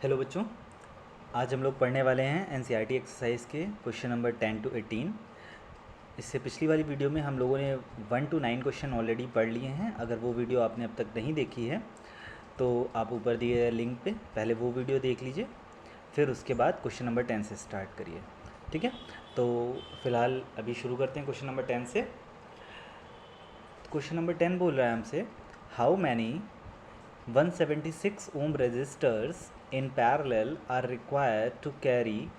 Hello बच्चों, आज हम लोग पढ़ने वाले हैं एनसीईआरटी एक्सरसाइज के क्वेश्चन नंबर 10 to 18। इससे पिछली वाली वीडियो में हम लोगों ने 1 to 9 क्वेश्चन ऑलरेडी पढ़ लिए हैं। अगर वो वीडियो आपने अब तक नहीं देखी है तो आप ऊपर दिए गए लिंक पे पहले वो वीडियो देख लीजिए, फिर उसके बाद क्वेश्चन नंबर 10 से स्टार्ट करिए। ठीक है, तो फिलहाल अभी शुरू करते हैं क्वेश्चन नंबर 10 से। क्वेश्चन नंबर 10 बोल रहा है हमसे, how many 176 ohm resistors in parallel are required to carry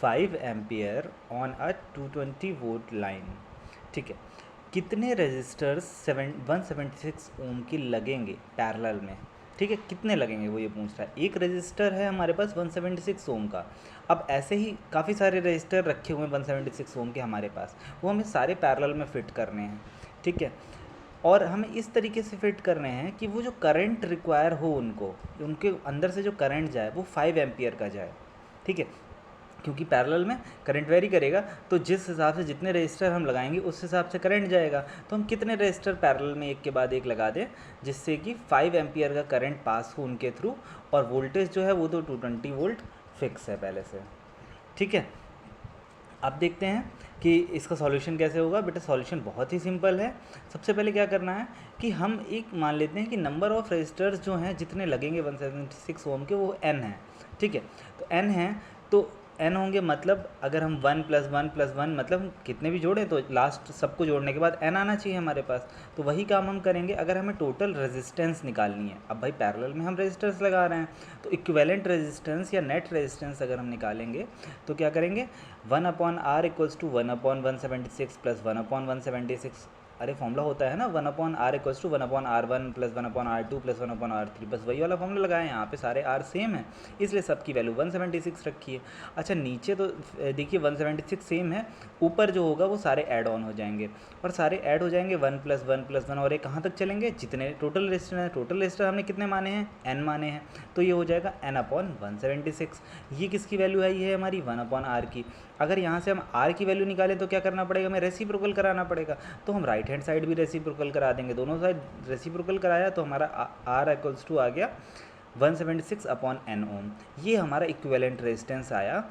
5 ampere on a 220 volt line। ठीक है, कितने रेजिस्टर्स 176 ओम की लगेंगे पैरेलल में। ठीक है, कितने लगेंगे वो ये पूछ रहा है। एक रजिस्टर है हमारे पास 176 ओम का। अब ऐसे ही काफ़ी सारे रजिस्टर रखे हुए हैं 176 ओम के हमारे पास, वो हमें सारे पैरेलल में फ़िट करने हैं। ठीक है, और हमें इस तरीके से फिट करने हैं कि वो जो करंट रिक्वायर हो उनके अंदर से जो करंट जाए वो 5 एम्पियर का जाए। ठीक है, क्योंकि पैरेलल में करंट वेरी करेगा, तो जिस हिसाब से जितने रजिस्टर हम लगाएंगे उस हिसाब से करंट जाएगा। तो हम कितने रजिस्टर पैरेलल में एक के बाद एक लगा दें जिससे कि 5 एम्पियर का करंट पास हो उनके थ्रू, और वोल्टेज जो है वो तो 220 वोल्ट फिक्स है पहले से। ठीक है, अब देखते हैं कि इसका सॉल्यूशन कैसे होगा। बेटा सॉल्यूशन बहुत ही सिंपल है। सबसे पहले क्या करना है कि हम एक मान लेते हैं कि नंबर ऑफ़ रजिस्टर्स जो हैं जितने लगेंगे 176 ओम के वो n है। ठीक है, तो n है तो n होंगे, मतलब अगर हम 1 + 1 + 1 मतलब हम कितने भी जोड़ें तो लास्ट सबको जोड़ने के बाद n आना चाहिए हमारे पास। तो वही काम हम करेंगे अगर हमें टोटल रेजिस्टेंस निकालनी है। अब भाई पैरेलल में हम रेजिस्टेंस लगा रहे हैं, तो इक्विवेलेंट रेजिस्टेंस या नेट रेजिस्टेंस अगर हम निकालेंगे तो क्या करेंगे, 1/r = 1/176 + 1/176। अरे फॉर्मूला होता है ना 1/r = 1/r1 + 1/r2 + 1/r3, बस वही वाला फॉर्मूला लगाए। यहाँ पे सारे r सेम है इसलिए सबकी वैल्यू 176 रखी है। अच्छा नीचे तो देखिए 176 सेम है, ऊपर जो होगा वो सारे ऐड ऑन हो जाएंगे, और सारे ऐड हो जाएंगे 1 + 1 + 1, और ये कहाँ तक चलेंगे, जितने टोटल रेजिस्टर हैं। टोटल रेजिस्टर हमने कितने माने हैं, n माने हैं, तो ये हो जाएगा n/176। ये किसकी वैल्यू है, ये है हमारी 1/r की। अगर यहाँ से हम r की वैल्यू निकालें तो क्या करना पड़ेगा, हमें रेसिप्रोकल कराना पड़ेगा। तो हम राइट हैंड साइड भी रेसिप्रोकल करा देंगे, दोनों साइड रेसिप्रोकल कराया तो हमारा r = आ गया 176/n ओम। ये हमारा इक्विवेलेंट रेजिस्टेंस आया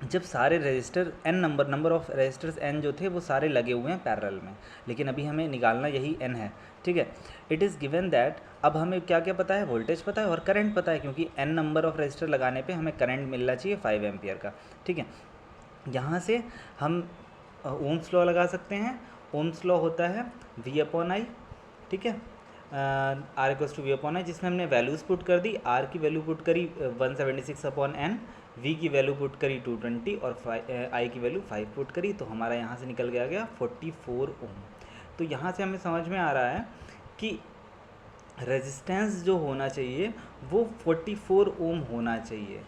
जब सारे register number of registers n जो थे वो सारे लगे हुए हैं पैरेलल में। लेकिन अभी हमें निकालना यही n है। ठीक है, इट इज़ गिवन दैट, अब हमें क्या क्या पता है, वोल्टेज पता है और करंट पता है, क्योंकि n नंबर ऑफ़ रजिस्टर लगाने पे हमें करंट मिलना चाहिए 5 एम्पियर का। ठीक है, यहाँ से हम ओम्स लॉ लगा सकते हैं। ओम्स लॉ होता है V/I। ठीक है, R = V/I, जिसमें हमने वैल्यूज़ पुट कर दी। R की वैल्यू पुट करी 176/n, V की वैल्यू पुट करी 220 और I की वैल्यू 5 पुट करी, तो हमारा यहाँ से निकल गया 44 ओम। तो यहाँ से हमें समझ में आ रहा है कि रेजिस्टेंस जो होना चाहिए वो 44 ओम होना चाहिए।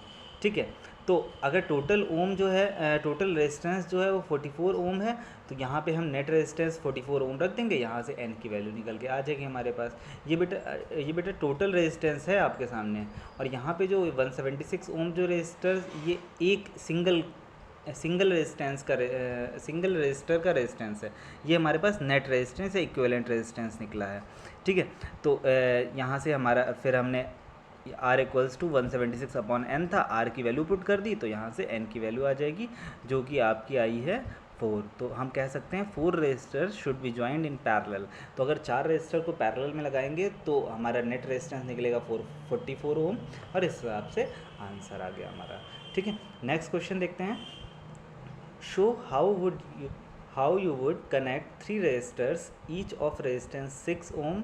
ठीक है, तो अगर टोटल ओम जो है टोटल रेजिस्टेंस जो है वो 44 ओम है, तो यहाँ पे हम नेट रेजिस्टेंस 44 ओम रख देंगे, यहाँ से n की वैल्यू निकल के आ जाएगी हमारे पास। ये बेटा टोटल रेजिस्टेंस है आपके सामने, और यहाँ पे जो 176 ओम जो रेजिस्टर, ये एक सिंगल रजिस्टर का रेजिस्टेंस है। ये हमारे पास नेट रेजिस्टेंस या इक्विवेलेंट रेजिस्टेंस निकला है। ठीक है, तो यहाँ से हमारा फिर हमने R = 176/n था, R की वैल्यू पुट कर दी, तो यहाँ से n की वैल्यू आ जाएगी जो कि आपकी आई है 4। तो हम कह सकते हैं 4 register should be joined in parallel. तो अगर 4 रजिस्टर को पैरेलल में लगाएंगे तो हमारा नेट रेजिस्टेंस निकलेगा 44 ओम, और इस हिसाब से आंसर आ गया हमारा। ठीक है, नेक्स्ट क्वेश्चन देखते हैं। Show how you would connect 3 resistors each of resistance 6 ohm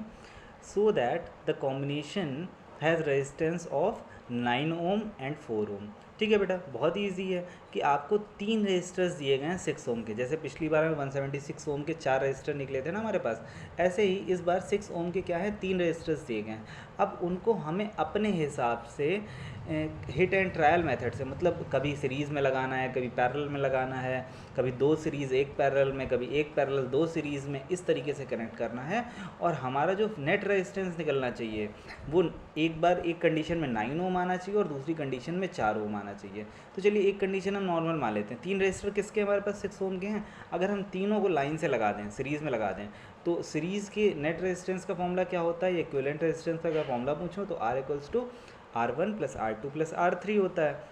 so that the combination has resistance of 9 ohm and 4 ohm। ठीक है बेटा, बहुत ईजी है कि आपको 3 रेजिस्टर्स दिए गए हैं 6 ओम के। जैसे पिछली बार में 176 ओम के 4 रेजिस्टर निकले थे ना हमारे पास, ऐसे ही इस बार 6 ओम के क्या है, 3 रेजिस्टर्स दिए गए हैं। अब उनको हमें अपने हिसाब से हिट एंड ट्रायल मेथड से, मतलब कभी सीरीज़ में लगाना है, कभी पैरेलल में लगाना है, कभी 2 सीरीज़ 1 पैरेलल में, कभी 1 पैरेलल 2 सीरीज़ में, इस तरीके से कनेक्ट करना है। और हमारा जो नेट रेजिस्टेंस निकलना चाहिए वो एक बार एक कंडीशन में 9 ओम आना चाहिए और दूसरी कंडीशन में 4 ओम आना चाहिए। तो चलिए एक कंडीशन हम नॉर्मल मान लेते हैं। 3 रेजिस्टर किसके हमारे पास 6 ओम के हैं। अगर हम तीनों को लाइन से लगा दें, सीरीज़ में लगा दें, तो सीरीज़ के नेट रेजिस्टेंस का फॉर्मूला क्या होता है, या इक्विवेलेंट रेजिस्टेंस का अगर फॉर्मूला पूछो तो R = R1 plus R2 plus R3 होता है।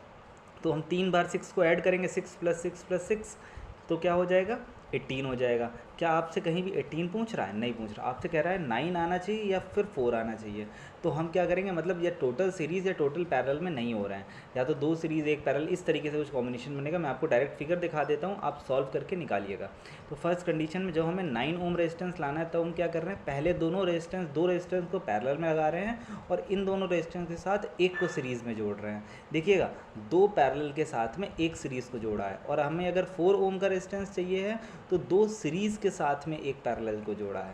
तो हम 3 बार 6 को ऐड करेंगे, 6 प्लस 6 प्लस 6, तो क्या हो जाएगा 18 हो जाएगा। क्या आपसे कहीं भी 18 पूछ रहा है? नहीं पूछ रहा, आपसे कह रहा है 9 आना चाहिए या फिर 4 आना चाहिए। तो हम क्या करेंगे, मतलब या टोटल सीरीज़ या टोटल पैरेलल में नहीं हो रहे हैं, या तो 2 सीरीज़ 1 पैरेलल, इस तरीके से कुछ कॉम्बिनेशन बनेगा। मैं आपको डायरेक्ट फिगर दिखा देता हूँ, आप सॉल्व करके निकालिएगा। तो फर्स्ट कंडीशन में जब हमें 9 ओम रेजिस्टेंस लाना है, तो हम क्या कर रहे हैं, पहले दो रेजिस्टेंस को पैरेलल में लगा रहे हैं और इन दोनों रेजिस्टेंस के साथ एक को सीरीज़ में जोड़ रहे हैं। देखिएगा, 2 पैरेलल के साथ में एक सीरीज़ को जोड़ा है, और हमें अगर 4 ओम का रेजिस्टेंस चाहिए है तो 2 सीरीज़ के साथ में एक पैरेलल को जोड़ा है।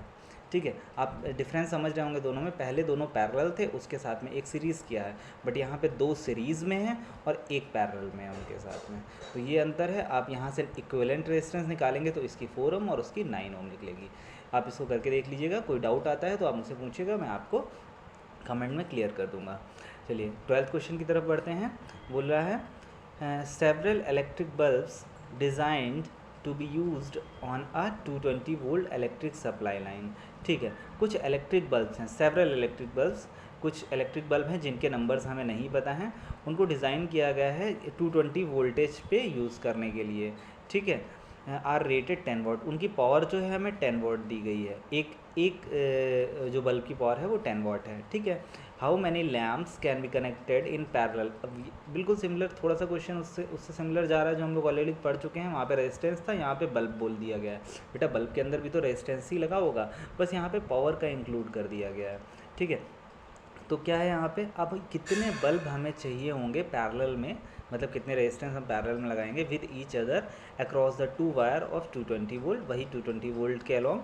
ठीक है, आप डिफरेंस समझ रहे होंगे दोनों में, पहले दोनों पैरेलल थे, उसके साथ में एक सीरीज़ किया है, बट यहाँ पे 2 सीरीज़ में है और एक पैरेलल में है उनके साथ में। तो ये अंतर है। आप यहाँ से इक्विवेलेंट रेजिस्टेंस निकालेंगे तो इसकी 4 ओम और उसकी 9 ओम निकलेगी। आप इसको करके देख लीजिएगा, कोई डाउट आता है तो आप मुझसे पूछिएगा, मैं आपको कमेंट में क्लियर कर दूंगा। चलिए 12th क्वेश्चन की तरफ बढ़ते हैं। बोल रहा है several electric bulbs designed to be used on a 220 volt electric supply line. ठीक है, कुछ इलेक्ट्रिक बल्ब्स हैं, सेवरल इलेक्ट्रिक बल्ब्स, कुछ इलेक्ट्रिक बल्ब हैं जिनके नंबर्स हमें नहीं पता हैं, उनको डिज़ाइन किया गया है 220 वोल्टेज पे यूज़ करने के लिए। ठीक है, आर रेटेड 10 वॉट, उनकी पावर जो है हमें 10 वॉट दी गई है। एक जो बल्ब की पावर है वो 10 वॉट है। ठीक है, how many lamps can be connected in parallel. अब बिल्कुल सिमिलर, थोड़ा सा क्वेश्चन उससे सिमिलर जा रहा है जो हम लोग ऑलरेडी पढ़ चुके हैं। वहाँ पे रेजिस्टेंस था, यहाँ पे बल्ब बोल दिया गया है। बेटा बल्ब के अंदर भी तो रेजिस्टेंस ही लगा होगा, बस यहाँ पे पावर का इंक्लूड कर दिया गया है। ठीक है, तो क्या है यहाँ पे, अब कितने बल्ब हमें चाहिए होंगे पैरेलल में, मतलब कितने रेजिस्टेंस हम पैरेलल में लगाएंगे with each other across the 2 wire of 220 volt, वही 220 वोल्ट के अलॉन्ग,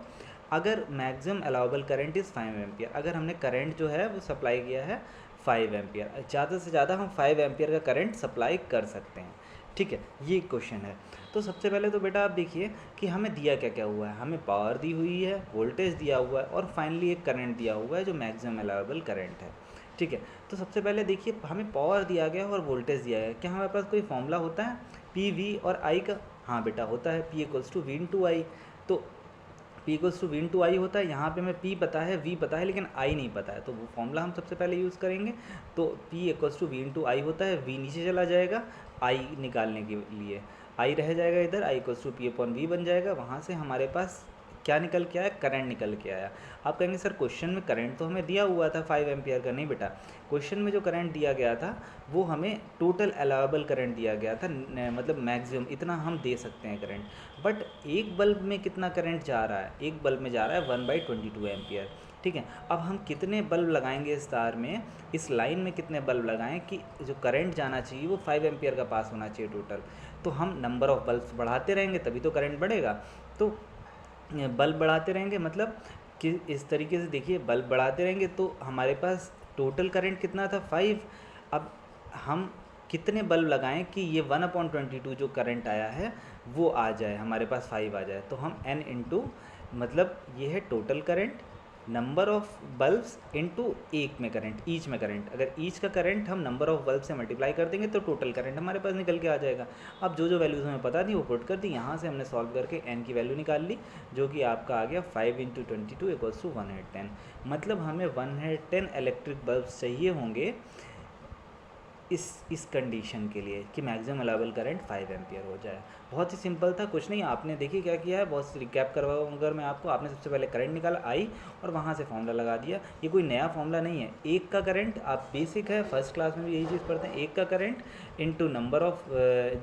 अगर maximum allowable current is 5 ampere. अगर हमने करंट जो है वो सप्लाई किया है 5 एम्पियर, ज़्यादा से ज़्यादा हम 5 एम्पियर का करंट सप्लाई कर सकते हैं। ठीक है, ये क्वेश्चन है। तो सबसे पहले तो बेटा आप देखिए कि हमें दिया क्या क्या हुआ है, हमें पावर दी हुई है, वोल्टेज दिया हुआ है, और फाइनली एक करंट दिया हुआ है जो मैक्सिमम अलाउबल करंट है। ठीक है, तो सबसे पहले देखिए हमें पावर दिया गया और वोल्टेज दिया गया। क्या हमारे पास कोई फॉर्मूला होता है पी वी और आई का? हाँ बेटा होता है, P equals to V into I. तो P equals to V into I होता है। यहाँ पे हमें पी पता है, वी पता है, लेकिन आई नहीं पता है, तो वो फॉर्मूला हम सबसे पहले यूज़ करेंगे। तो P equals to V into I होता है, वी नीचे चला जाएगा आई निकालने के लिए, आई रह जाएगा इधर, I equals to P upon V बन जाएगा। वहाँ से हमारे पास क्या निकल के आया, करंट निकल के आया। आप कहेंगे सर क्वेश्चन में करंट तो हमें दिया हुआ था 5 एम्पियर का। नहीं बेटा, क्वेश्चन में जो करंट दिया गया था वो हमें टोटल अलाउबल करंट दिया गया था, मतलब मैक्सिमम इतना हम दे सकते हैं करंट। बट एक बल्ब में कितना करंट जा रहा है, एक बल्ब में जा रहा है 1/22 एम्पियर। ठीक है, अब हम कितने बल्ब लगाएंगे इस तार में, इस लाइन में कितने बल्ब लगाएं कि जो करंट जाना चाहिए वो 5 एम्पियर का पास होना चाहिए टोटल। तो हम नंबर ऑफ़ बल्ब्स बढ़ाते रहेंगे तभी तो करंट बढ़ेगा। तो बल्ब बढ़ाते रहेंगे मतलब कि इस तरीके से देखिए, बल्ब बढ़ाते रहेंगे तो हमारे पास टोटल करंट कितना था 5। अब हम कितने बल्ब लगाएं कि ये 1/22 जो करंट आया है वो आ जाए, हमारे पास 5 आ जाए। तो हम n इंटू, मतलब ये है total current, number of bulbs into एक में करंट, ईच में करंट। अगर ईच का करंट हम नंबर ऑफ़ बल्ब से मल्टीप्लाई कर देंगे तो टोटल करंट हमारे पास निकल के आ जाएगा। अब जो जो वैल्यूज़ हमें पता थी वो पुट कर दी, यहाँ से हमने सॉल्व करके n की वैल्यू निकाल ली, जो कि आपका आ गया 5 × 22 इक्वल्स टू 110। मतलब हमें 110 इलेक्ट्रिक बल्ब चाहिए होंगे इस कंडीशन के लिए कि मैक्सिमम अलाउबल करंट 5 एम्पियर हो जाए। बहुत ही सिंपल था, कुछ नहीं। आपने देखिए क्या किया है, बहुत रिकैप करवाऊँ अगर मैं आपको, आपने सबसे पहले करंट निकाला आई और वहाँ से फॉर्मूला लगा दिया। ये कोई नया फॉर्मूला नहीं है, एक का करंट, आप बेसिक है फर्स्ट क्लास में भी यही चीज़ पढ़ते हैं, एक का करंट इंटू नंबर ऑफ़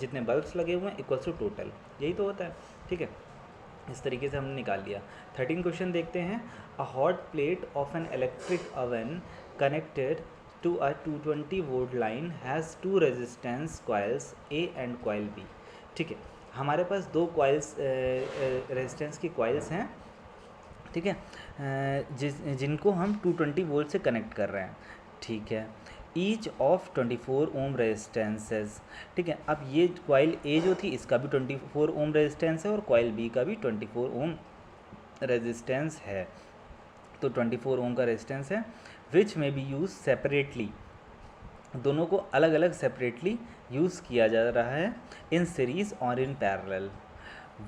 जितने बल्ब्स लगे हुए हैं इक्वल्स टू टोटल, यही तो होता है। ठीक है, इस तरीके से हमने निकाल लिया। 13 क्वेश्चन देखते हैं। A hot plate of an electric oven connected to a 220 volt line has two resistance coils A and coil B। ठीक है, हमारे पास दो कॉइल्स रेजिस्टेंस की कॉइल्स हैं। ठीक है, जिनको हम 220 वोल्ट से कनेक्ट कर रहे हैं। ठीक है, ईच ऑफ 24 ओम रेजिस्टेंसेस। ठीक है, अब ये कॉइल ए जो थी इसका भी 24 ओम रेजिस्टेंस है और कॉइल बी का भी 24 ओम रेजिस्टेंस है। तो 24 ओम का रेजिस्टेंस है, विच में बी यूज़ सेपरेटली, दोनों को अलग अलग सेपरेटली यूज़ किया जा रहा है, इन सीरीज़ और in parallel.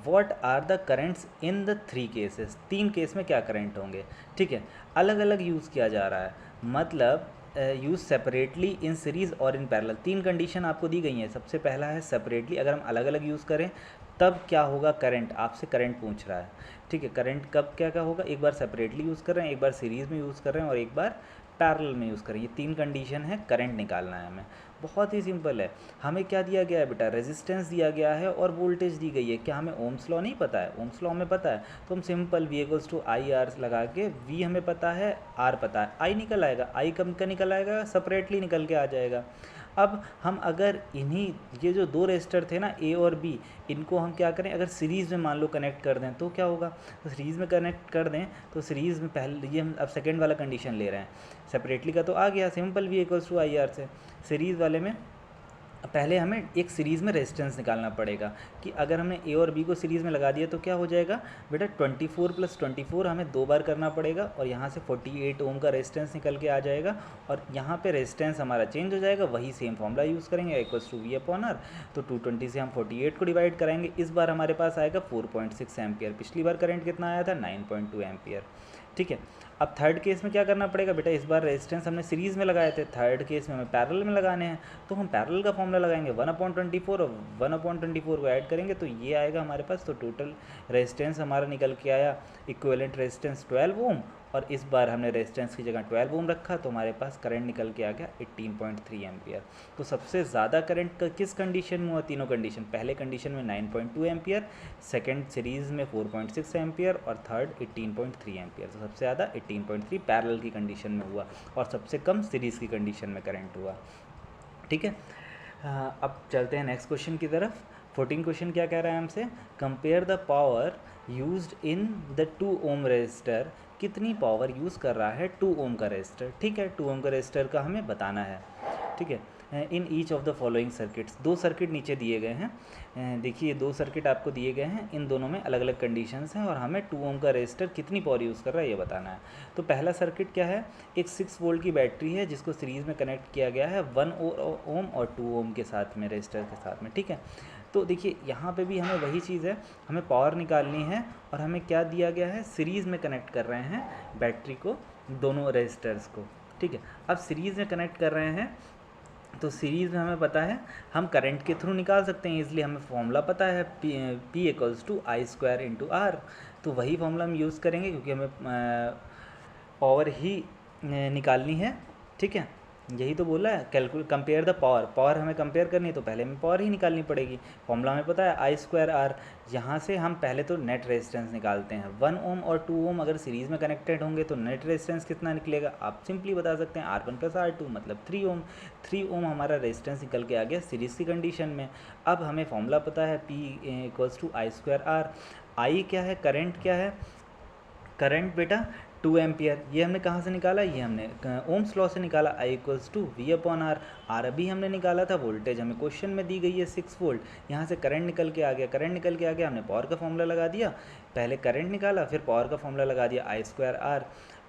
What are the currents in the 3 cases, 3 case में क्या करंट होंगे। ठीक है, अलग अलग यूज़ किया जा रहा है, मतलब यूज सेपरेटली इन सीरीज़ और इन पैरेलल। तीन कंडीशन आपको दी गई हैं। सबसे पहला है सेपरेटली, अगर हम अलग अलग यूज़ करें तब क्या होगा, करंट, आपसे करंट पूछ रहा है, ठीक है। करंट कब क्या क्या होगा, एक बार सेपरेटली यूज़ कर रहे हैं, एक बार सीरीज़ में यूज़ कर रहे हैं और एक बार पैरेलल में यूज़ करें। ये तीन कंडीशन है, करंट निकालना है हमें। बहुत ही सिंपल है। हमें क्या दिया गया है बेटा, रेजिस्टेंस दिया गया है और वोल्टेज दी गई है। क्या हमें ओम्स लॉ नहीं पता है? ओम्स लॉ हमें पता है, तो हम simple V equals to I R लगा के, V हमें पता है, R पता है, I निकल आएगा। I कब का निकल आएगा, सेपरेटली निकल के आ जाएगा। अब हम अगर इन्हीं, ये जो दो रेजिस्टर थे ना A और B, इनको हम क्या करें, अगर सीरीज़ में मान लो कनेक्ट कर दें तो क्या होगा, तो सीरीज़ में कनेक्ट कर दें तो सीरीज़ में पहले, ये हम अब सेकेंड वाला कंडीशन ले रहे हैं, सेपरेटली का तो आ गया, simple V equals to I R से। सीरीज़ वाले में पहले हमें एक सीरीज़ में रेजिस्टेंस निकालना पड़ेगा कि अगर हमने ए और बी को सीरीज़ में लगा दिया तो क्या हो जाएगा बेटा, 24 + 24 हमें 2 बार करना पड़ेगा और यहाँ से 48 ओम का रेजिस्टेंस निकल के आ जाएगा और यहाँ पे रेजिस्टेंस हमारा चेंज हो जाएगा। वही सेम फॉर्मूला यूज़ करेंगे, इक्वल्स टू V/R। तो 220 से हम 48 को डिवाइड कराएंगे। इस बार हमारे पास आएगा 4.6 एम्पियर। पिछली बार करंट कितना आया था, 9.2 एम्पियर, ठीक है। अब थर्ड केस में क्या करना पड़ेगा बेटा, इस बार रेजिस्टेंस हमने सीरीज़ में लगाए थे, थर्ड केस में हमें पैरेलल में लगाने हैं, तो हम पैरेलल का फॉर्मूला लगाएंगे 1/24 और 1/24 को ऐड करेंगे तो ये आएगा हमारे पास। तो टोटल रेजिस्टेंस हमारा निकल के आया, इक्विवेलेंट रेजिस्टेंस 12 ओम, और इस बार हमने रेजिस्टेंस की जगह 12 ओम रखा तो हमारे पास करंट निकल के आ गया 18.3 एम्पियर। तो सबसे ज़्यादा करंट किस कंडीशन में हुआ, तीनों कंडीशन, पहले कंडीशन में 9.2 एम्पियर, सेकेंड सीरीज़ में 4.6 एम्पियर और थर्ड 18.3 एम्पियर। तो सबसे ज़्यादा 18.3 पैरेलल की कंडीशन में हुआ और सबसे कम सीरीज़ की कंडीशन में करंट हुआ, ठीक है। अब चलते हैं नेक्स्ट क्वेश्चन की तरफ। 14 क्वेश्चन क्या कह रहा है हमसे, compare the power used in the 2 ohm resistor. कितनी पावर यूज़ कर रहा है 2 ओम का रेजिस्टर, ठीक है। 2 ओम का रेजिस्टर का हमें बताना है, ठीक है। In each of the following circuits, दो सर्किट नीचे दिए गए हैं, देखिए दो सर्किट आपको दिए गए हैं, इन दोनों में अलग अलग कंडीशंस हैं और हमें 2 ओम का रेजिस्टर कितनी पावर यूज़ कर रहा है ये बताना है। तो पहला सर्किट क्या है, एक 6 वोल्ट की बैटरी है जिसको सीरीज़ में कनेक्ट किया गया है 1 ओम और 2 ओम के साथ में, रेजिस्टर के साथ में, ठीक है। तो देखिए यहाँ पे भी हमें वही चीज़ है, हमें पावर निकालनी है और हमें क्या दिया गया है, सीरीज़ में कनेक्ट कर रहे हैं बैटरी को, दोनों रेजिस्टर्स को, ठीक है। अब सीरीज़ में कनेक्ट कर रहे हैं तो सीरीज़ में हमें पता है हम करंट के थ्रू निकाल सकते हैं, इसलिए हमें फॉर्मूला पता है P equals to I² × R। तो वही फॉर्मूला हम यूज़ करेंगे क्योंकि हमें पावर ही निकालनी है, ठीक है। यही तो बोला है, कंपेयर द पावर, पावर हमें कंपेयर करनी है तो पहले हमें पावर ही निकालनी पड़ेगी। फॉर्मूला हमें पता है I² R। यहाँ से हम पहले तो नेट रेजिस्टेंस निकालते हैं, 1 ओम और 2 ओम अगर सीरीज़ में कनेक्टेड होंगे तो नेट रेजिस्टेंस कितना निकलेगा, आप सिंपली बता सकते हैं R1 + R2 मतलब 3 ओम। 3 ओम हमारा रेजिस्टेंस निकल के आ गया सीरीज़ की कंडीशन में। अब हमें फॉर्मूला पता है P equals to I² R। I क्या है, करंट क्या है, करंट बेटा 2 एम्पियर, ये हमने कहाँ से निकाला, ये हमने ओम्स लॉ से निकाला, I equals to V/R। R अभी हमने निकाला था, वोल्टेज हमें क्वेश्चन में दी गई है 6 वोल्ट, यहाँ से करंट निकल के आ गया, करंट निकल के आ गया, हमने पावर का फॉर्मूला लगा दिया, पहले करंट निकाला फिर पावर का फॉर्मूला लगा दिया I² R।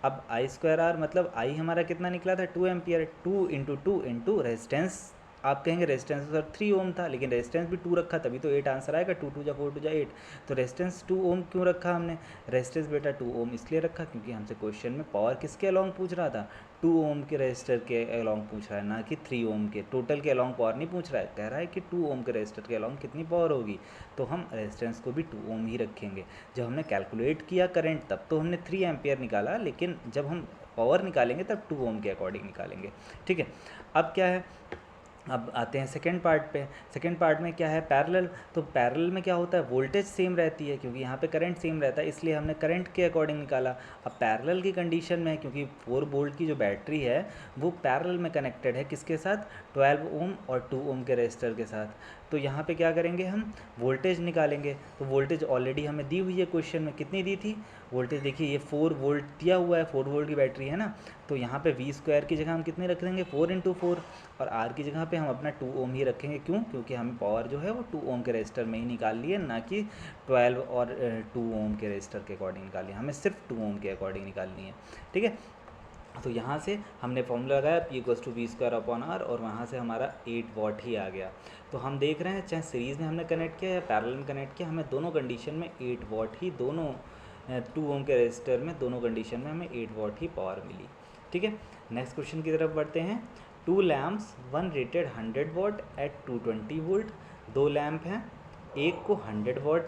अब I² R मतलब I हमारा कितना निकला था 2 एम्पियर, 2 × 2 × रेजिस्टेंस, आप कहेंगे रेजिस्टेंस सर 3 ओम था लेकिन रेजिस्टेंस भी 2 रखा तभी तो 8 आंसर आएगा, 2 × 2 = 4 × 8। तो रेजिस्टेंस 2 ओम क्यों रखा हमने, रेजिस्टेंस बेटा 2 ओम इसलिए रखा क्योंकि हमसे क्वेश्चन में पावर किसके अलॉन्ग पूछ रहा था, 2 ओम के रेजिस्टर के अलॉन्ग पूछ रहा है, ना कि 3 ओम के, टोटल के अलॉन्ग पावर नहीं पूछ रहा है, कह रहा है कि 2 ओम के रेजिस्टर के अलॉन्ग कितनी पावर होगी, तो हम रेजिस्टेंस को भी 2 ओम ही रखेंगे। जब हमने कैलकुलेट किया करंट तब तो हमने 3 एम्पियर निकाला, लेकिन जब हम पावर निकालेंगे तब 2 ओम के अकॉर्डिंग निकालेंगे, ठीक है। अब क्या है, अब आते हैं सेकेंड पार्ट पे। सेकेंड पार्ट में क्या है, पैरेलल। तो पैरेलल में क्या होता है, वोल्टेज सेम रहती है क्योंकि यहाँ पे करंट सेम रहता है, इसलिए हमने करंट के अकॉर्डिंग निकाला। अब पैरेलल की कंडीशन में क्योंकि 4 वोल्ट की जो बैटरी है वो पैरेलल में कनेक्टेड है किसके साथ, 12 ओम और 2 ओम के रेजिस्टर के साथ। तो यहाँ पे क्या करेंगे, हम वोल्टेज निकालेंगे। तो वोल्टेज ऑलरेडी हमें दी हुई है क्वेश्चन में, कितनी दी थी वोल्टेज, देखिए ये 4 वोल्ट दिया हुआ है, 4 वोल्ट की बैटरी है ना, तो यहाँ पे V² की जगह हम कितने रख देंगे 4 × 4 और R की जगह पे हम अपना 2 ओम ही रखेंगे। क्यों, क्योंकि हमें पावर जो है वो 2 ओम के रेजिस्टर में ही निकाल ली है, ना कि 12 और 2 ओम के रेजिस्टर के अकॉर्डिंग निकाली है, हमें सिर्फ 2 ओम के अकॉर्डिंग निकालनी है, ठीक है। तो यहाँ से हमने फॉर्मूला लगाया P = V² R और वहाँ से हमारा 8 वाट ही आ गया। तो हम देख रहे हैं चाहे सीरीज़ में हमने कनेक्ट किया या पैरेलल में कनेक्ट किया, हमें दोनों कंडीशन में 8 वाट ही, दोनों 2 ओम के रेजिस्टर में दोनों कंडीशन में हमें 8 वाट ही पावर मिली, ठीक है, नेक्स्ट क्वेश्चन की तरफ बढ़ते हैं। 2 lamps, one rated 100 watt at 220 volt. 2 lamp हैं, एक को 100 वॉट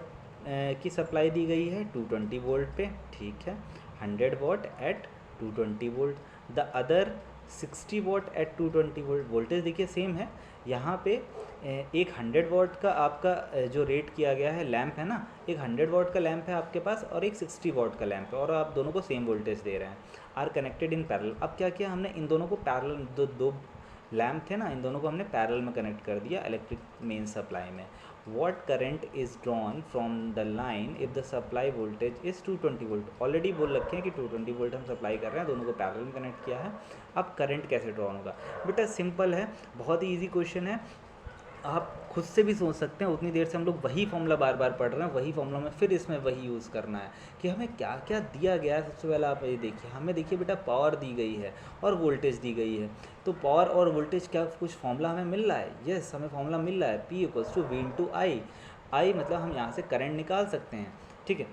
की सप्लाई दी गई है 220 वोल्ट पे, ठीक है, 100 watt at 220 volt. The other 60 watt at 220 volt. Voltage देखिए सेम है यहाँ पे। एक 100 वॉट का आपका जो रेट किया गया है लैंप है ना, एक 100 वॉट का लैंप है आपके पास और एक 60 वॉट का लैंप है, और आप दोनों को सेम वोल्टेज दे रहे हैं। Are connected in parallel. अब क्या किया हमने, इन दोनों को पैरेलल, दो लैंप थे ना, इन दोनों को हमने पैरेलल में कनेक्ट कर दिया इलेक्ट्रिक मेन सप्लाई में। What current is drawn from the line if the supply voltage is 220 volt. Already बोल रखे हैं कि 220 वोल्ट हम सप्लाई कर रहे हैं, दोनों को पैरेलल में कनेक्ट किया है। अब करंट कैसे ड्रॉन होगा? बेटा सिंपल है, बहुत ही ईजी क्वेश्चन है, आप खुद से भी सोच सकते हैं। उतनी देर से हम लोग वही फॉर्मूला बार बार पढ़ रहे हैं, वही फॉर्मूला में फिर इसमें वही यूज़ करना है कि हमें क्या क्या दिया गया है। सबसे पहले आप ये देखिए, हमें देखिए बेटा पावर दी गई है और वोल्टेज दी गई है। तो पावर और वोल्टेज क्या कुछ फॉर्मूला हमें मिल रहा है? यस, हमें फॉर्मूला मिल रहा है, P = V × I। आई मतलब हम यहाँ से करंट निकाल सकते हैं, ठीक है।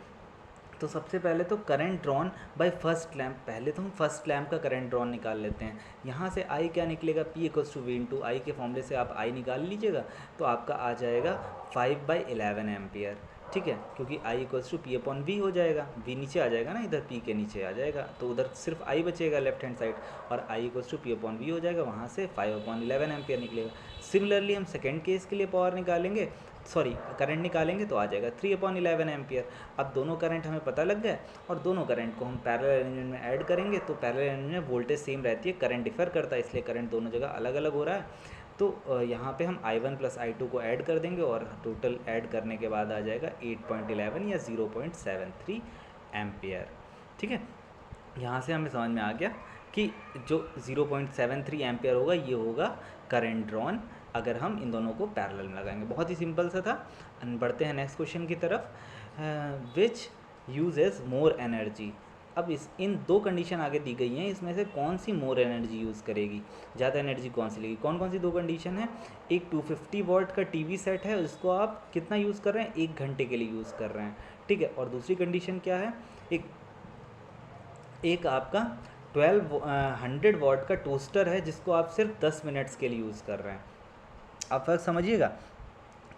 तो सबसे पहले तो current drawn by first lamp, पहले तो हम फर्स्ट लैम्प का करंट ड्रॉन निकाल लेते हैं। यहाँ से आई क्या निकलेगा? P = V × I के फॉर्मूले से आप आई निकाल लीजिएगा, तो आपका आ जाएगा 5/11 एम्पियर, ठीक है, क्योंकि I = P/V हो जाएगा। V नीचे आ जाएगा ना, इधर P के नीचे आ जाएगा, तो उधर सिर्फ I बचेगा लेफ्ट हैंड साइड, और I = P/V हो जाएगा, वहाँ से 5/11 एम्पियर निकलेगा। सिमिलरली हम सेकेंड केस के लिए पावर निकालेंगे, सॉरी करंट निकालेंगे, तो आ जाएगा 3/11 एम्पियर। अब दोनों करंट हमें पता लग गया, और दोनों करंट को हम पैरेलल अरेंजमेंट में ऐड करेंगे, तो पैरेलल अरेंजमेंट में वोल्टेज सेम रहती है, करंट डिफर करता है, इसलिए करंट दोनों जगह अलग अलग हो रहा है। तो यहाँ पे हम I1 + I2 को ऐड कर देंगे, और टोटल ऐड करने के बाद आ जाएगा 8.11 या 0.73 एम्पियर, ठीक है। यहाँ से हमें समझ में आ गया कि जो 0.73 एम्पियर होगा ये होगा करंट ड्रॉन अगर हम इन दोनों को पैरेलल में लगाएंगे। बहुत ही सिंपल सा था। बढ़ते हैं नेक्स्ट क्वेश्चन की तरफ। Which uses more energy. अब इन दो कंडीशन आगे दी गई हैं, इसमें से कौन सी मोर एनर्जी यूज़ करेगी, ज़्यादा एनर्जी कौन सी लेगी? कौन कौन सी दो कंडीशन है? एक 250 वॉट का टीवी सेट है, उसको आप कितना यूज़ कर रहे हैं? 1 घंटे के लिए यूज़ कर रहे हैं, ठीक है। और दूसरी कंडीशन क्या है? एक आपका 100 वॉट का टोस्टर है, जिसको आप सिर्फ 10 मिनट्स के लिए यूज़ कर रहे हैं। आप फर्क समझिएगा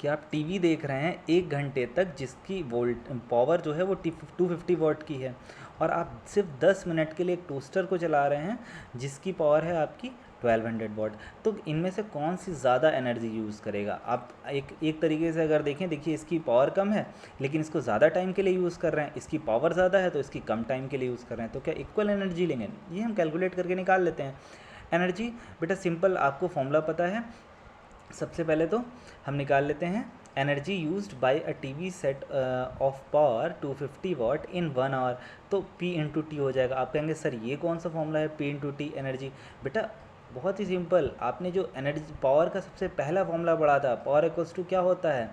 कि आप टीवी देख रहे हैं 1 घंटे तक, जिसकी वोल्ट पावर जो है वो 250 वॉट की है, और आप सिर्फ 10 मिनट के लिए एक टोस्टर को चला रहे हैं जिसकी पावर है आपकी 1200 वॉट। तो इनमें से कौन सी ज़्यादा एनर्जी यूज़ करेगा? आप एक तरीके से अगर देखें, देखिए इसकी पावर कम है लेकिन इसको ज़्यादा टाइम के लिए यूज़ कर रहे हैं, इसकी पावर ज़्यादा है तो इसकी कम टाइम के लिए यूज़ कर रहे हैं, तो क्या इक्वल एनर्जी लेंगे? ये हम कैलकुलेट करके निकाल लेते हैं एनर्जी। बेटा सिंपल, आपको फॉर्मूला पता है। सबसे पहले तो हम निकाल लेते हैं energy used by a TV set of power 250 watt in 1 hour, तो P × T हो जाएगा। आप कहेंगे सर ये कौन सा फॉर्मूला है P × T एनर्जी? बेटा बहुत ही सिंपल, आपने जो एनर्जी पावर का सबसे पहला फॉर्मूला पढ़ा था, पावर = क्या होता है?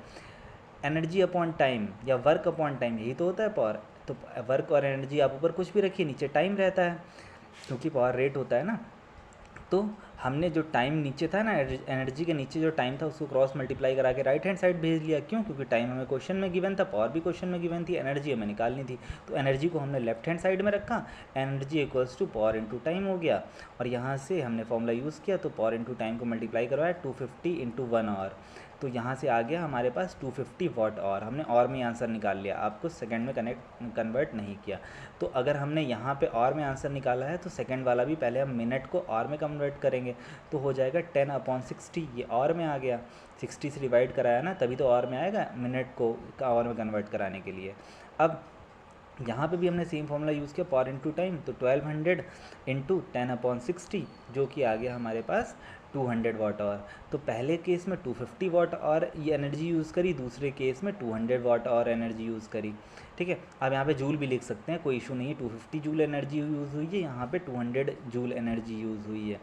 एनर्जी अपॉन टाइम या वर्क अपॉन टाइम, यही तो होता है पावर। तो वर्क और एनर्जी आप ऊपर कुछ भी रखिए, नीचे टाइम रहता है, क्योंकि पावर रेट होता है ना। तो हमने जो टाइम नीचे था ना, एनर्जी के नीचे जो टाइम था, उसको क्रॉस मल्टीप्लाई करा के राइट हैंड साइड भेज लिया। क्यों? क्योंकि टाइम हमें क्वेश्चन में गिवन था, पावर भी क्वेश्चन में गिवन थी, एनर्जी हमें निकालनी थी, तो एनर्जी को हमने लेफ्ट हैंड साइड में रखा। एनर्जी = पावर × टाइम हो गया, और यहाँ से हमने फॉर्मूला यूज़ किया, तो पावर × टाइम को मल्टीप्लाई करवाया 250 × 1 आवर, तो यहाँ से आ गया हमारे पास 250 वॉट आवर। हमने और में आंसर निकाल लिया, आपको सेकंड में कन्वर्ट नहीं किया। तो अगर हमने यहाँ पे और में आंसर निकाला है, तो सेकंड वाला भी पहले हम मिनट को और में कन्वर्ट करेंगे, तो हो जाएगा 10/60। ये और में आ गया, 60 से डिवाइड कराया ना, तभी तो और में आएगा मिनट को और में कन्वर्ट कराने के लिए। अब यहाँ पे भी हमने सेम फॉर्मूला यूज़ किया, पावर × टाइम, तो 1200 × 10/60, जो कि आ गया हमारे पास 200 वॉट आवर। तो पहले केस में 250 वॉट आवर ये एनर्जी यूज़ करी, दूसरे केस में 200 वॉट आवर एनर्जी यूज़ करी, ठीक है। अब यहाँ पे जूल भी लिख सकते हैं, कोई इशू नहीं है। 250 जूल एनर्जी यूज़ हुई है, यहाँ पे 200 जूल एनर्जी यूज़ हुई है,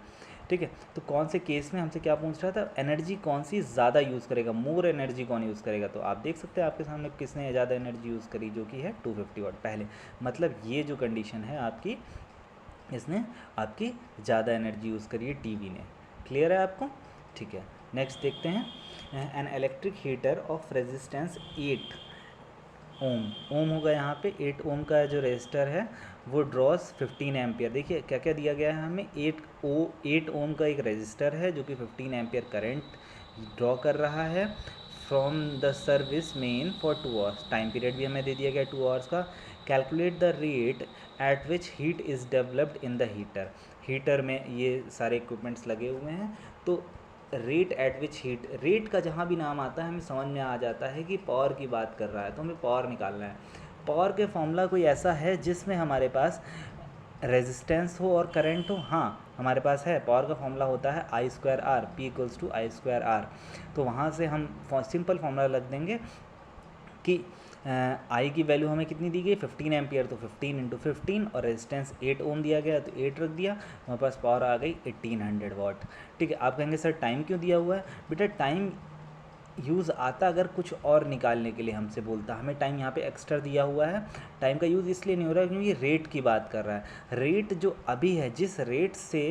ठीक है। तो कौन से केस में हमसे क्या पूछ रहा था? एनर्जी कौन सी ज़्यादा यूज़ करेगा, मोर एनर्जी कौन यूज़ करेगा? तो आप देख सकते हैं आपके सामने किसने ज़्यादा एनर्जी यूज़ करी, जो कि है 250 वाट पहले। मतलब ये जो कंडीशन है आपकी, इसने आपकी ज़्यादा एनर्जी यूज़ करी है टीवी ने। क्लियर है आपको? ठीक है, नेक्स्ट देखते हैं। An electric heater of resistance 8 ओम। ओम होगा यहाँ पे 8 ओम का जो रेजिस्टर है वो ड्रॉस 15 एम्पियर। देखिए क्या क्या दिया गया है हमें, 8 ओम का एक रेजिस्टर है जो कि 15 एम्पियर करंट ड्रॉ कर रहा है from the service main for 2 hours. Time period भी हमें दे दिया गया 2 आवर्स का। Calculate the rate at which heat is developed in the heater. Heater में ये सारे इक्विपमेंट्स लगे हुए हैं, तो rate at which heat, rate का जहाँ भी नाम आता है हमें समझ में आ जाता है कि पावर की बात कर रहा है, तो हमें पावर निकालना है। पावर के फॉर्मूला कोई ऐसा है जिसमें हमारे पास रेजिस्टेंस हो और करंट हो। हाँ हमारे पास है, पावर का फॉर्मूला होता है I square R, P equals to I square R. तो वहाँ से हम सिंपल फॉर्मूला लग देंगे कि आई की वैल्यू हमें कितनी दी गई 15 एम्पियर, तो 15 इंटू 15, और रेजिस्टेंस 8 ओम दिया गया तो 8 रख दिया, हमारे पास पावर आ गई 1800 वाट। ठीक है, आप कहेंगे सर टाइम क्यों दिया हुआ है? बेटा टाइम यूज़ आता अगर कुछ और निकालने के लिए हमसे बोलता, हमें टाइम यहाँ पे एक्स्ट्रा दिया हुआ है। टाइम का यूज़ इसलिए नहीं हो रहा है क्योंकि रेट की बात कर रहा है। रेट जो अभी है, जिस रेट से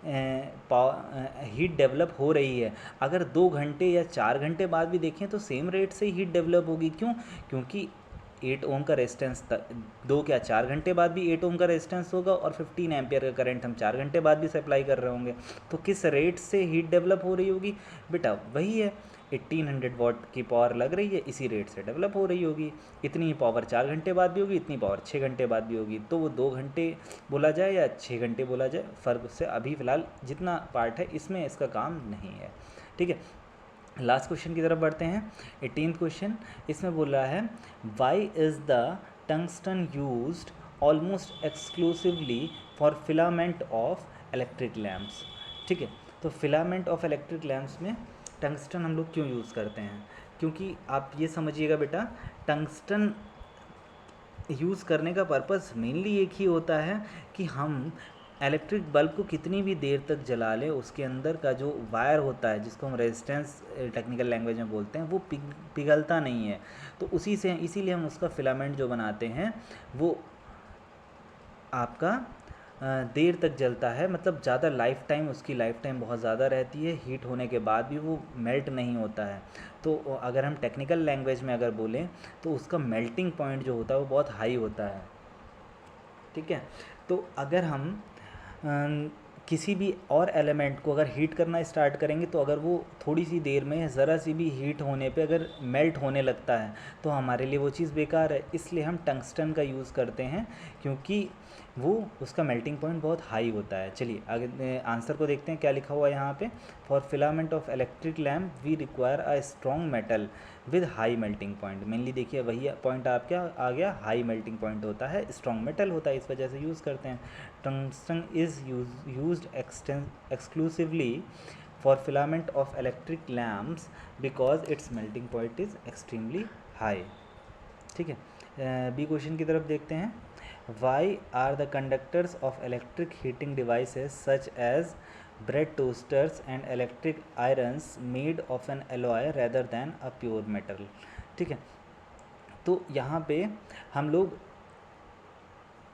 हीट डेवलप हो रही है, अगर 2 घंटे या 4 घंटे बाद भी देखें तो सेम रेट से हीट डेवलप होगी। क्यों? क्योंकि 8 ओम का रेजिस्टेंस 2 क्या 4 घंटे बाद भी 8 ओम का रेजिस्टेंस होगा, और 15 एम्पियर का करंट हम 4 घंटे बाद भी सप्लाई कर रहे होंगे। तो किस रेट से हीट डेवलप हो रही होगी? बेटा वही है, 1800 वाट की पावर लग रही है, इसी रेट से डेवलप हो रही होगी। इतनी ही पावर 4 घंटे बाद भी होगी, इतनी पावर 6 घंटे बाद भी होगी। तो वो 2 घंटे बोला जाए या 6 घंटे बोला जाए, फ़र्क उससे अभी फ़िलहाल जितना पार्ट है इसमें इसका काम नहीं है। ठीक है, लास्ट क्वेश्चन की तरफ बढ़ते हैं। 18th क्वेश्चन, इसमें बोल रहा है why is the tungsten used almost exclusively for filament of electric lamps. ठीक है, तो फिलामेंट ऑफ इलेक्ट्रिक लैम्प्स में टंगस्टन हम लोग क्यों यूज़ करते हैं? क्योंकि आप ये समझिएगा बेटा, टंगस्टन यूज़ करने का पर्पस मेनली एक ही होता है कि हम इलेक्ट्रिक बल्ब को कितनी भी देर तक जला लें, उसके अंदर का जो वायर होता है जिसको हम रेजिस्टेंस टेक्निकल लैंग्वेज में बोलते हैं, वो पिघलता नहीं है। तो उसी से इसीलिए हम उसका फिलामेंट जो बनाते हैं वो आपका देर तक जलता है, मतलब ज़्यादा लाइफ टाइम, उसकी लाइफ टाइम बहुत ज़्यादा रहती है, हीट होने के बाद भी वो मेल्ट नहीं होता है। तो अगर हम टेक्निकल लैंग्वेज में अगर बोलें तो उसका मेल्टिंग पॉइंट जो होता है वो बहुत हाई होता है। ठीक है, तो अगर हम किसी भी और एलिमेंट को अगर हीट करना स्टार्ट करेंगे तो अगर वो थोड़ी सी देर में ज़रा सी भी हीट होने पे अगर मेल्ट होने लगता है तो हमारे लिए वो चीज़ बेकार है। इसलिए हम टंगस्टन का यूज़ करते हैं, क्योंकि वो उसका मेल्टिंग पॉइंट बहुत हाई होता है। चलिए आगे आंसर को देखते हैं क्या लिखा हुआ है यहाँ पे। For filament of electric lamp we require a strong metal with high melting point. Mainly देखिए वही पॉइंट आप क्या आ गया, हाई मेल्टिंग पॉइंट होता है, स्ट्रॉन्ग मेटल होता है, इस वजह से यूज़ करते हैं। Tungsten is used exclusively for filament of electric lamps because its melting point is extremely high। ठीक है, बी क्वेश्चन की तरफ देखते हैं। Why are the conductors of electric heating devices such as bread toasters and electric irons made of an alloy rather than a pure metal? ठीक है, तो यहाँ पे हम लोग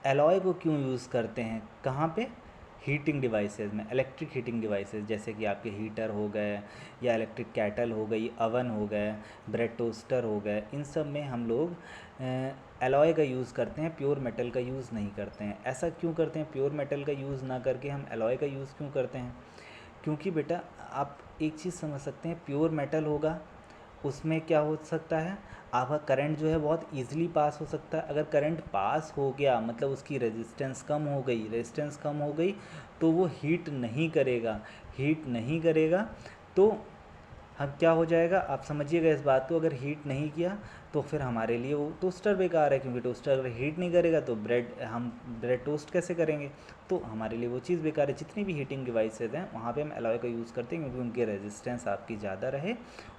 एलॉय को क्यों यूज़ करते हैं, कहाँ पे? हीटिंग डिवाइसेस में, इलेक्ट्रिक हीटिंग डिवाइसेस, जैसे कि आपके हीटर हो गए या इलेक्ट्रिक कैटल हो गई, अवन हो गए, ब्रेड टोस्टर हो गए, इन सब में हम लोग एलॉय का यूज़ करते हैं, प्योर मेटल का यूज़ नहीं करते हैं। ऐसा क्यों करते हैं? प्योर मेटल का यूज़ ना करके हम एलॉय का यूज़ क्यों करते हैं? क्योंकि बेटा आप एक चीज़ समझ सकते हैं, प्योर मेटल होगा उसमें क्या हो सकता है, आपका करंट जो है बहुत इजीली पास हो सकता है। अगर करंट पास हो गया मतलब उसकी रेजिस्टेंस कम हो गई, रेजिस्टेंस कम हो गई तो वो हीट नहीं करेगा, हीट नहीं करेगा तो हम क्या हो जाएगा, आप समझिएगा इस बात को। अगर हीट नहीं किया तो फिर हमारे लिए वो टोस्टर बेकार है, क्योंकि टोस्टर अगर हीट नहीं करेगा तो हम ब्रेड टोस्ट कैसे करेंगे, तो हमारे लिए वो चीज़ बेकार है। जितनी भी हीटिंग डिवाइसेज हैं वहाँ पे हम एलॉय का यूज़ करते हैं, क्योंकि उनकी रेजिस्टेंस आपकी ज़्यादा रहे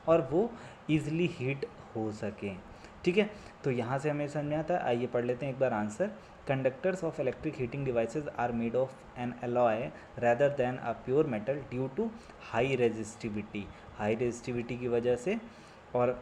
और वो ईज़िली हीट हो सकें। ठीक है, तो यहाँ से हमें समझ में आता है। आइए पढ़ लेते हैं एक बार answer. Conductors of electric heating devices are made of an alloy rather than a pure metal due to high resistivity, high resistivity की वजह से, और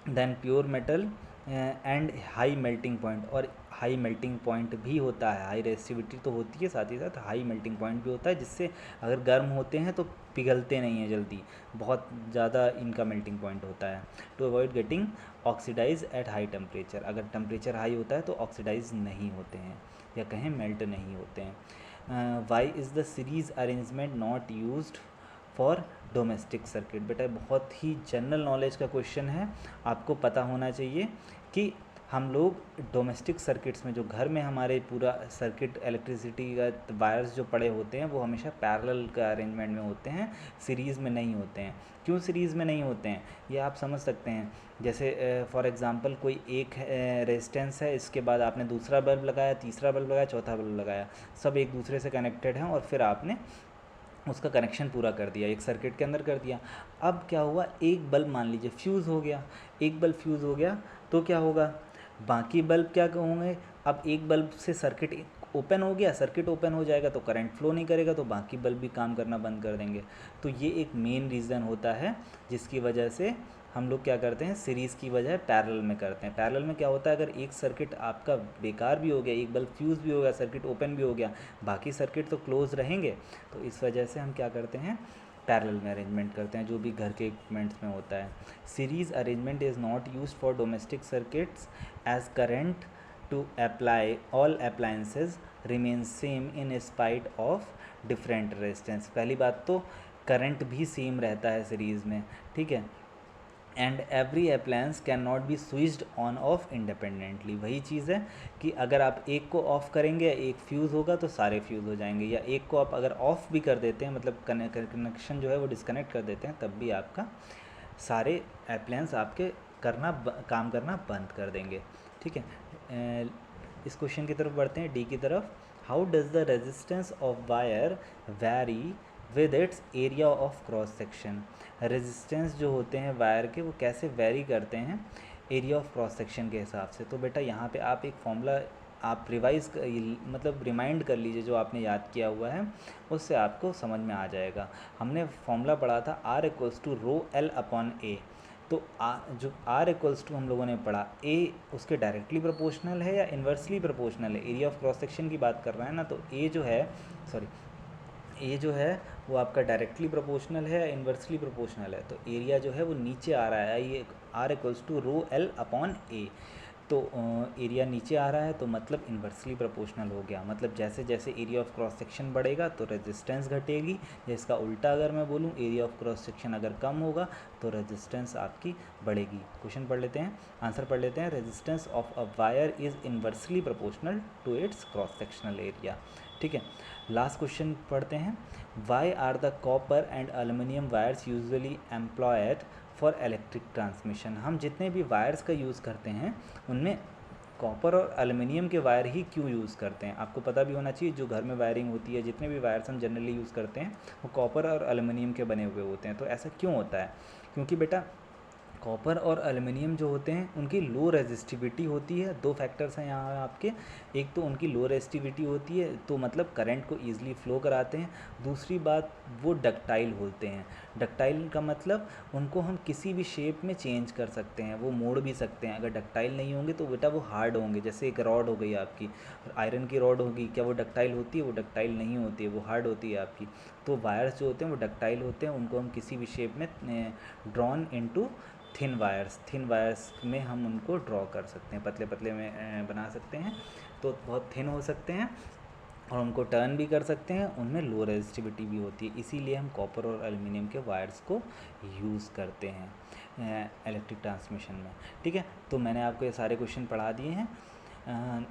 than pure metal and high melting point, और हाई मेल्टिंग पॉइंट भी होता है, high resistivity तो होती है, साथ ही साथ हाई मेल्टिंग पॉइंट भी होता है, जिससे अगर गर्म होते हैं तो पिघलते नहीं हैं जल्दी, बहुत ज़्यादा इनका मेल्टिंग पॉइंट होता है। To avoid getting oxidized at high temperature, अगर टेम्परेचर हाई होता है तो ऑक्सीडाइज नहीं होते हैं या कहें मेल्ट नहीं होते हैं। Why is the series arrangement not used for domestic circuit? बेटा बहुत ही जनरल नॉलेज का क्वेश्चन है, आपको पता होना चाहिए कि हम लोग डोमेस्टिक सर्किट्स में, जो घर में हमारे पूरा सर्किट इलेक्ट्रिसिटी का वायर्स जो पड़े होते हैं वो हमेशा पैरेलल का अरेंजमेंट में होते हैं, सीरीज़ में नहीं होते हैं। क्यों सीरीज़ में नहीं होते हैं ये आप समझ सकते हैं। जैसे फॉर एग्ज़ाम्पल कोई एक रेजिस्टेंस है, इसके बाद आपने दूसरा बल्ब लगाया, तीसरा बल्ब लगाया, चौथा बल्ब लगाया, सब एक दूसरे से कनेक्टेड हैं और फिर आपने उसका कनेक्शन पूरा कर दिया, एक सर्किट के अंदर कर दिया। अब क्या हुआ, एक बल्ब मान लीजिए फ्यूज़ हो गया, एक बल्ब फ्यूज़ हो गया तो क्या होगा, बाकी बल्ब क्या होंगे, अब एक बल्ब से सर्किट ओपन हो गया, सर्किट ओपन हो जाएगा तो करंट फ्लो नहीं करेगा, तो बाकी बल्ब भी काम करना बंद कर देंगे। तो ये एक मेन रीज़न होता है जिसकी वजह से हम लोग क्या करते हैं, सीरीज़ की बजाय पैरेलल में करते हैं। पैरेलल में क्या होता है, अगर एक सर्किट आपका बेकार भी हो गया, एक बल्ब फ्यूज़ भी हो गया, सर्किट ओपन भी हो गया, बाकी सर्किट तो क्लोज रहेंगे, तो इस वजह से हम क्या करते हैं, पैरेलल में अरेंजमेंट करते हैं, जो भी घर के इक्विपमेंट्स में होता है। Series arrangement is not used for domestic circuits as current to apply all appliances remain same in spite of different resistance. पहली बात तो करंट भी सेम रहता है सीरीज़ में, ठीक है, and every appliance can not be switched on off independently. वही चीज़ है कि अगर आप एक को ऑफ़ करेंगे, एक फ्यूज़ होगा तो सारे फ्यूज़ हो जाएंगे, या एक को आप अगर ऑफ़ भी कर देते हैं, मतलब कनेक्शन जो है वो डिस्कनेक्ट कर देते हैं, तब भी आपका सारे अप्लायंस आपके काम करना बंद कर देंगे, ठीक है। इस क्वेश्चन की तरफ बढ़ते हैं, डी की तरफ। How does the resistance of wire vary with its area of cross section? Resistance जो होते हैं वायर के वो कैसे वेरी करते हैं एरिया ऑफ क्रॉस सेक्शन के हिसाब से? तो बेटा यहाँ पे आप एक फॉर्मूला आप मतलब रिमाइंड कर लीजिए, जो आपने याद किया हुआ है उससे आपको समझ में आ जाएगा। हमने फॉर्मूला पढ़ा था R equals to rho L upon A. तो जो R इक्वल्स टू हम लोगों ने पढ़ा, A उसके डायरेक्टली प्रोपोर्शनल है या इन्वर्सली प्रोपोर्शनल है? एरिया ऑफ क्रॉस सेक्शन की बात कर रहे हैं ना, तो A जो है, सॉरी, ए जो है वो आपका डायरेक्टली प्रोपोर्शनल है या इन्वर्सली प्रोपोर्शनल है? तो एरिया जो है वो नीचे आ रहा है, ये R equals to rho L upon A. तो एरिया नीचे आ रहा है तो मतलब इन्वर्सली प्रोपोर्शनल हो गया, मतलब जैसे जैसे एरिया ऑफ क्रॉस सेक्शन बढ़ेगा तो रेजिस्टेंस घटेगी, या इसका उल्टा अगर मैं बोलूँ, एरिया ऑफ क्रॉस सेक्शन अगर कम होगा तो रेजिस्टेंस आपकी बढ़ेगी। क्वेश्चन पढ़ लेते हैं, आंसर पढ़ लेते हैं। Resistance of a wire is inversely proportional to its cross sectional area, ठीक है। लास्ट क्वेश्चन पढ़ते हैं। Why are the copper and aluminium wires usually employed for electric transmission? हम जितने भी वायर्स का यूज़ करते हैं उनमें कॉपर और एल्युमिनियम के वायर ही क्यों यूज़ करते हैं? आपको पता भी होना चाहिए, जो घर में वायरिंग होती है, जितने भी वायर्स हम जनरली यूज़ करते हैं वो कॉपर और एल्युमिनियम के बने हुए होते हैं। तो ऐसा क्यों होता है? क्योंकि बेटा कॉपर और एल्युमिनियम जो होते हैं उनकी लो रेजिस्टिविटी होती है। दो फैक्टर्स हैं यहाँ आपके, एक तो उनकी लो रेजिस्टिविटी होती है, तो मतलब करंट को ईजिली फ्लो कराते हैं। दूसरी बात, वो डक्टाइल होते हैं। डक्टाइल का मतलब उनको हम किसी भी शेप में चेंज कर सकते हैं, वो मोड़ भी सकते हैं। अगर डक्टाइल नहीं होंगे तो बेटा वो हार्ड होंगे। जैसे एक रॉड हो गई आपकी, आयरन की रॉड होगी, क्या वो डक्टाइल होती है? वो डक्टाइल नहीं होती है, वो हार्ड होती है आपकी। तो वायर्स जो होते हैं वो डक्टाइल होते हैं, उनको हम किसी भी शेप में ड्रॉन इनटू थिन वायर्स में हम उनको ड्रॉ कर सकते हैं, पतले पतले में बना सकते हैं, तो बहुत थिन हो सकते हैं और उनको टर्न भी कर सकते हैं। उनमें लो रेजिस्टिविटी भी होती है, इसीलिए हम कॉपर और एल्युमिनियम के वायर्स को यूज़ करते हैं इलेक्ट्रिक ट्रांसमिशन में, ठीक है। तो मैंने आपको ये सारे क्वेश्चन पढ़ा दिए हैं।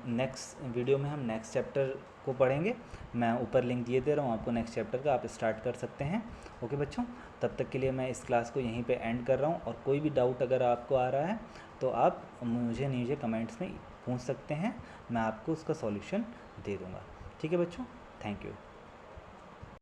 नेक्स्ट वीडियो में हम नेक्स्ट चैप्टर को पढ़ेंगे। मैं ऊपर लिंक दिए दे रहा हूँ आपको नेक्स्ट चैप्टर का, आप स्टार्ट कर सकते हैं। ओके बच्चों, तब तक के लिए मैं इस क्लास को यहीं पे एंड कर रहा हूँ, और कोई भी डाउट अगर आपको आ रहा है तो आप मुझे नीचे कमेंट्स में पूछ सकते हैं, मैं आपको उसका सॉल्यूशन दे दूँगा। ठीक है बच्चों, थैंक यू।